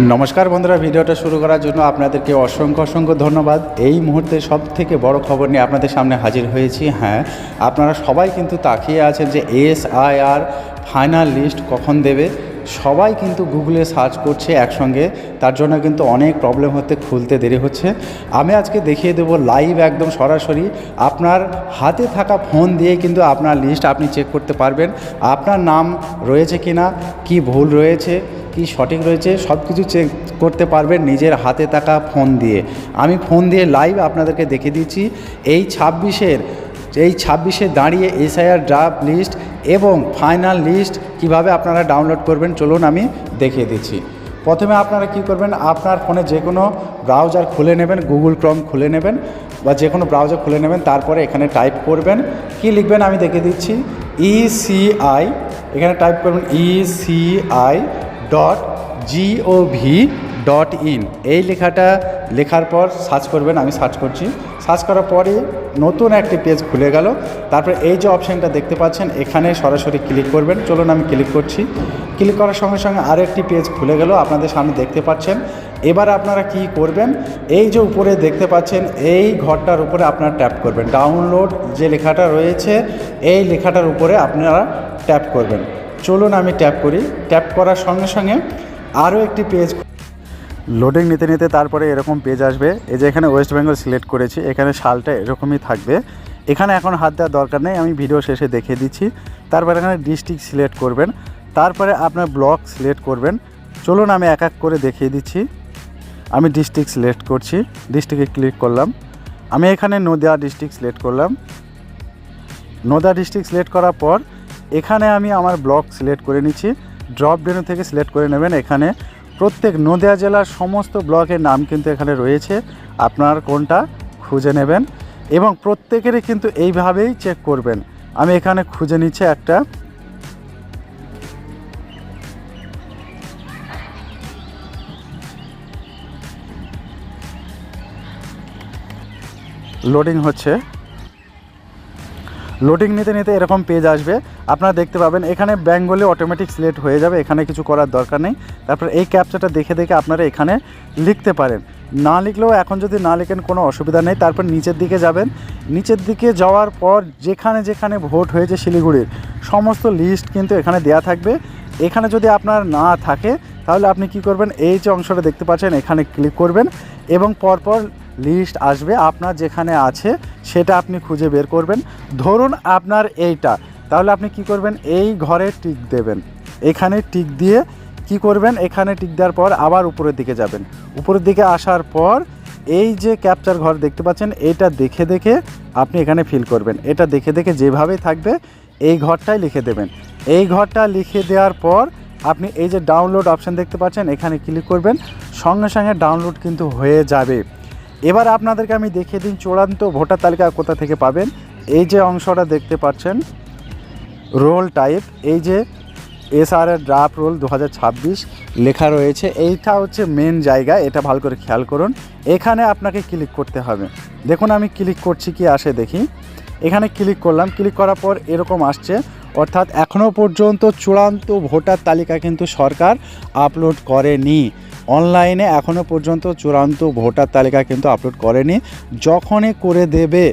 নমস্কার বন্ধুরা, ভিডিওটা শুরু করার জন্য আপনাদেরকে অসংখ্য ধন্যবাদ। এই মুহূর্তে সবথেকে বড় খবর নিয়ে আপনাদের সামনে হাজির হয়েছি। হ্যাঁ, আপনারা সবাই কিন্তু তাকিয়ে আছেন যে এসআইআর ফাইনাল লিস্ট কখন দেবে। সবাই কিন্তু গুগলে সার্চ করছে একসঙ্গে, তার জন্য কিন্তু অনেক প্রবলেম হতে খুলতে দেরি হচ্ছে। আমি আজকে দেখিয়ে দেবো লাইভ একদম সরাসরি আপনার হাতে থাকা ফোন দিয়ে কিন্তু আপনার লিস্ট আপনি চেক করতে পারবেন। আপনার নাম রয়েছে কিনা, কি ভুল রয়েছে, কি সঠিক রয়েছে, সব কিছু চেক করতে পারবেন নিজের হাতে থাকা ফোন দিয়ে। আমি ফোন দিয়ে লাইভ আপনাদেরকে দেখিয়ে দিচ্ছি এই 26-এ দাঁড়িয়ে এসআইআর ড্রাফট লিস্ট এবং ফাইনাল লিস্ট কিভাবে আপনারা ডাউনলোড করবেন। চলুন আমি দেখিয়ে দিচ্ছি। প্রথমে আপনারা কি করবেন, আপনার ফোনে যে কোনো ব্রাউজার খুলে নেবেন, গুগল ক্রোম খুলে নেবেন বা যে কোনো ব্রাউজার খুলে নেবেন। তারপরে এখানে টাইপ করবেন, কি লিখবেন আমি দেখিয়ে দিচ্ছি, ECI, এখানে টাইপ করবেন ECI.gov.in। এই লেখাটা লেখার পর সার্চ করবেন, আমি সার্চ করছি। সার্চ করার পরে নতুন একটি পেজ খুলে গেল। তারপরে এই যে অপশানটা দেখতে পাচ্ছেন এখানে সরাসরি ক্লিক করবেন। চলুন আমি ক্লিক করছি। ক্লিক করার সঙ্গে সঙ্গে আরেকটি পেজ খুলে গেল, আপনাদের সামনে দেখতে পাচ্ছেন। এবার আপনারা কি করবেন, এই যে উপরে দেখতে পাচ্ছেন এই ঘরটার উপরে আপনারা ট্যাপ করবেন। ডাউনলোড যে লেখাটা রয়েছে এই লেখাটার উপরে আপনারা ট্যাপ করবেন। চলুন আমি ট্যাপ করি। ট্যাপ করার সঙ্গে সঙ্গে আরও একটি পেজ লোডিং নিতে নিতে তারপরে এরকম পেজ আসবে। এই যে এখানে ওয়েস্ট বেঙ্গল সিলেক্ট করেছি, এখানে সালটা এরকমই থাকবে। এখানে এখন হাত দেওয়ার দরকার নেই, আমি ভিডিও শেষে দেখিয়ে দিচ্ছি। তারপরে এখানে ডিস্ট্রিক্ট সিলেক্ট করবেন, তারপরে আপনার ব্লক সিলেক্ট করবেন। চলুন আমি এক এক করে দেখিয়ে দিচ্ছি। আমি ডিস্ট্রিক্ট সিলেক্ট করছি, ডিস্ট্রিক্টে ক্লিক করলাম। আমি এখানে নদিয়া ডিস্ট্রিক্ট সিলেক্ট করলাম। নদিয়া ডিস্ট্রিক্ট সিলেক্ট করার পর এখানে আমি আমার ব্লক সিলেক্ট করে নিচ্ছি। ড্রপ ডাউন থেকে সিলেক্ট করে নেবেন। এখানে প্রত্যেক নদিয়া জেলার সমস্ত ব্লকের নাম কিন্তু এখানে রয়েছে, আপনার কোনটা খুঁজে নেবেন এবং প্রত্যেকেরই কিন্তু এইভাবেই চেক করবেন। আমি এখানে খুঁজে নিচ্ছি একটা। লোডিং হচ্ছে, লোডিং নিতে নিতে এরকম পেজ আসবে, আপনারা দেখতে পাবেন। এখানে বেঙ্গলি অটোমেটিক সিলেক্ট হয়ে যাবে, এখানে কিছু করার দরকার নেই। তারপর এই ক্যাপচাটা দেখে দেখে আপনারা এখানে লিখতে পারেন। না লিখলেও এখন যদি না লিখেন কোনো অসুবিধা নেই। তারপর নিচের দিকে যাবেন। নিচের দিকে যাওয়ার পর যেখানে যেখানে ভোট হয়েছে শিলিগুড়ির সমস্ত লিস্ট কিন্তু এখানে দেয়া থাকবে। এখানে যদি আপনার না থাকে তাহলে আপনি কি করবেন, এই যে অংশটা দেখতে পাচ্ছেন এখানে ক্লিক করবেন এবং পরপর লিস্ট আসবে আপনার যেখানে আছে সেটা আপনি খুঁজে বের করবেন। ধরুন আপনার এইটা, তাহলে আপনি কি করবেন, এই ঘরে টিক দেবেন। এখানে টিক দিয়ে কি করবেন, এখানে টিক দেওয়ার পর আবার উপরের দিকে যাবেন। উপরের দিকে আসার পর এই যে ক্যাপচার ঘর দেখতে পাচ্ছেন এটা দেখে দেখে আপনি এখানে ফিল করবেন। এটা দেখে দেখে যেভাবেই থাকবে এই ঘরটাই লিখে দেবেন। এই ঘরটা লিখে দেওয়ার পর আপনি এই যে ডাউনলোড অপশান দেখতে পাচ্ছেন এখানে ক্লিক করবেন, সঙ্গে সঙ্গে ডাউনলোড কিন্তু হয়ে যাবে। এবার আপনাদেরকে আমি দেখিয়ে দিন চূড়ান্ত ভোটার তালিকা কোথা থেকে পাবেন। এই যে অংশটা দেখতে পাচ্ছেন রোল টাইপ, এই যে এসআইআর ড্রাফট রোল 2026 লেখা রয়েছে, এইটা হচ্ছে মেন জায়গা, এটা ভালো করে খেয়াল করুন। এখানে আপনাকে ক্লিক করতে হবে। দেখুন আমি ক্লিক করছি, কি আসে দেখি। এখানে ক্লিক করলাম, ক্লিক করার পর এরকম আসছে, অর্থাৎ এখনও পর্যন্ত চূড়ান্ত ভোটার তালিকা কিন্তু সরকার আপলোড করেনি। অনলাইনে এখনও পর্যন্ত চূড়ান্ত ভোটার তালিকা কিন্তু আপলোড করেনি। যখনই করে দেবে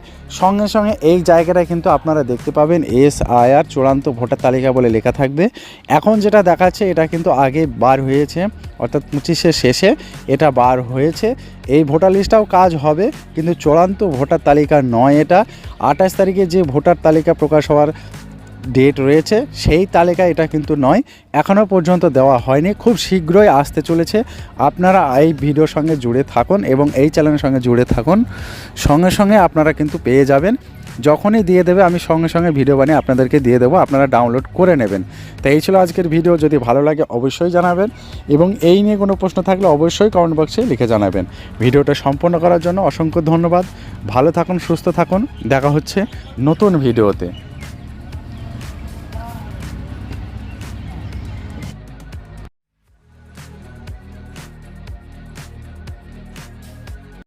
সঙ্গে সঙ্গে এই জায়গাটা কিন্তু আপনারা দেখতে পাবেন এসআইআর চূড়ান্ত ভোটার তালিকা বলে লেখা থাকবে। এখন যেটা দেখাচ্ছে এটা কিন্তু আগে বার হয়েছে, অর্থাৎ 25-এর শেষে এটা বার হয়েছে। এই ভোটার লিস্টটাও কাজ হবে কিন্তু চূড়ান্ত ভোটার তালিকা নয়। এটা 28 তারিখে যে ভোটার তালিকা প্রকাশ হওয়ার ডেট রয়েছে সেই তালিকা এটা কিন্তু নয়, এখনও পর্যন্ত দেওয়া হয়নি। খুব শীঘ্রই আসতে চলেছে। আপনারা এই ভিডিওর সঙ্গে জুড়ে থাকুন এবং এই চ্যানেলের সঙ্গে জুড়ে থাকুন, সঙ্গে সঙ্গে আপনারা কিন্তু পেয়ে যাবেন। যখনই দিয়ে দেবে আমি সঙ্গে সঙ্গে ভিডিও বানিয়ে আপনাদেরকে দিয়ে দেবো, আপনারা ডাউনলোড করে নেবেন। তো এই ছিল আজকের ভিডিও। যদি ভালো লাগে অবশ্যই জানাবেন এবং এই নিয়ে কোনো প্রশ্ন থাকলে অবশ্যই কমেন্ট বক্সে লিখে জানাবেন। ভিডিওটা সম্পূর্ণ করার জন্য অসংখ্য ধন্যবাদ। ভালো থাকুন, সুস্থ থাকুন, দেখা হচ্ছে নতুন ভিডিওতে।